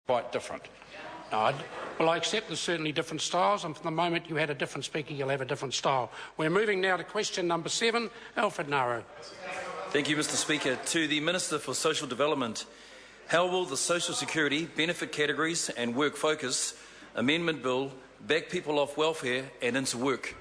quite different. No, well, I accept there's certainly different styles, and from the moment you had a different speaker, you'll have a different style. We're moving now to question number 7, Alfred Ngaro. Thank you, Mr Speaker. To the Minister for Social Development, how will the Social Security Benefit Categories and Work Focus Amendment Bill back people off welfare and into work?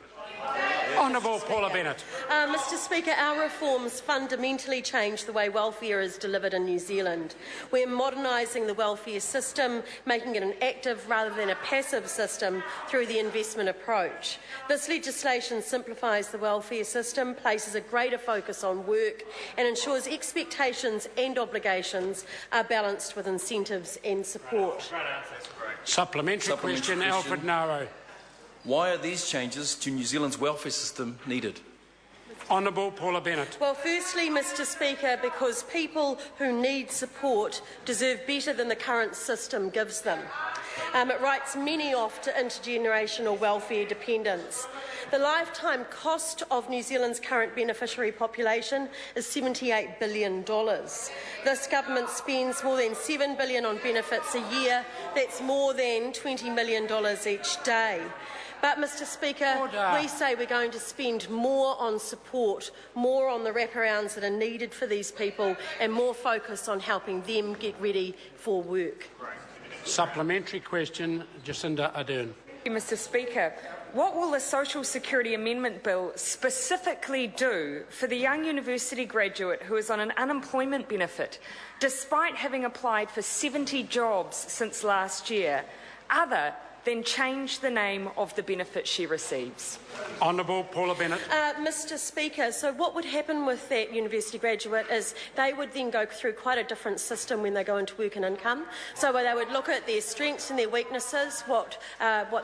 Honourable Paula Bennett. Mr Speaker, our reforms fundamentally change the way welfare is delivered in New Zealand. We're modernising the welfare system, making it an active rather than a passive system through the investment approach. This legislation simplifies the welfare system, places a greater focus on work and ensures expectations and obligations are balanced with incentives and support. Supplementary question, Alfred Ngaro. Why are these changes to New Zealand's welfare system needed? Honourable Paula Bennett. Well, firstly, Mr Speaker, because people who need support deserve better than the current system gives them. It writes many off to intergenerational welfare dependence. The lifetime cost of New Zealand's current beneficiary population is $78 billion. This government spends more than $7 billion on benefits a year. That's more than $20 million each day. But, Mr Speaker, we say we're going to spend more on support, more on the wraparounds that are needed for these people, and more focus on helping them get ready for work. Supplementary question, Jacinda Ardern. Thank you, Mr Speaker. What will the Social Security Amendment Bill specifically do for the young university graduate who is on an unemployment benefit, despite having applied for 70 jobs since last year, other than change the name of the benefit she receives? Honourable Paula Bennett. Mr Speaker, so what would happen with that university graduate is they would then go through quite a different system when they go into work and income. So they would look at their strengths and their weaknesses, what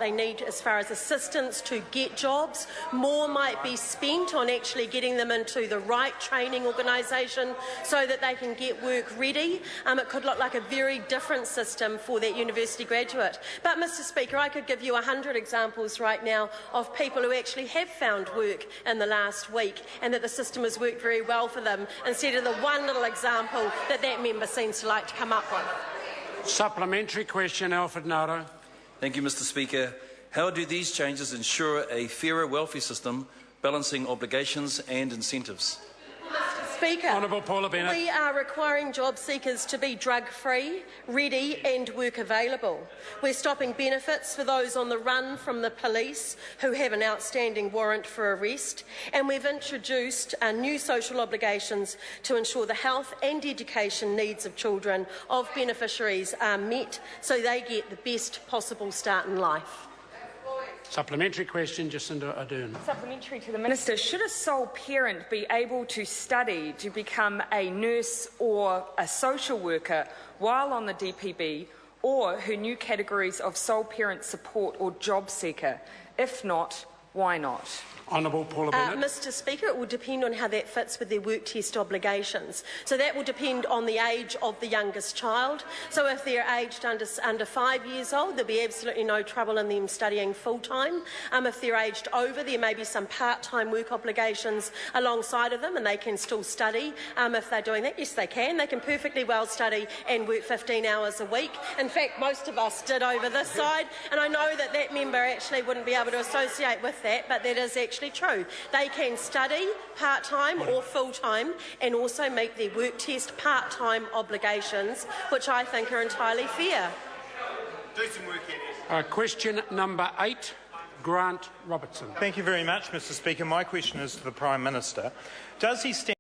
they need as far as assistance to get jobs. More might be spent on actually getting them into the right training organisation so that they can get work ready. It could look like a very different system for that university graduate. But, Mr Speaker, I could give you 100 examples right now of people who actually have found work in the last week and that the system has worked very well for them, instead of the one little example that that member seems to like to come up with. Supplementary question, Alfred Ngaro. Thank you, Mr Speaker. How do these changes ensure a fairer welfare system balancing obligations and incentives? Speaker, Honourable Paula Bennett. We are requiring job seekers to be drug-free, ready and work available. We're stopping benefits for those on the run from the police who have an outstanding warrant for arrest, and we've introduced new social obligations to ensure the health and education needs of children of beneficiaries are met so they get the best possible start in life. Supplementary question, Jacinda Ardern. Supplementary to the Minister. Should a sole parent be able to study to become a nurse or a social worker while on the DPB, or her new categories of sole parent support or job seeker? If not, why not? Honourable Paula Bennett. Mr Speaker, it will depend on how that fits with their work test obligations. So that will depend on the age of the youngest child. So if they're aged under 5 years old, there'll be absolutely no trouble in them studying full-time. If they're aged over, there may be some part-time work obligations alongside of them, and they can still study. If they're doing that, yes, they can. They can perfectly well study and work 15 hours a week. In fact, most of us did over this side, and I know that that member actually wouldn't be able to associate with that, but that is actually true. They can study part-time or full-time and also meet their work test part-time obligations, which I think are entirely fair. Do some work, Question number 8, Grant Robertson. Thank you very much, Mr Speaker. My question is to the Prime Minister. Does he stand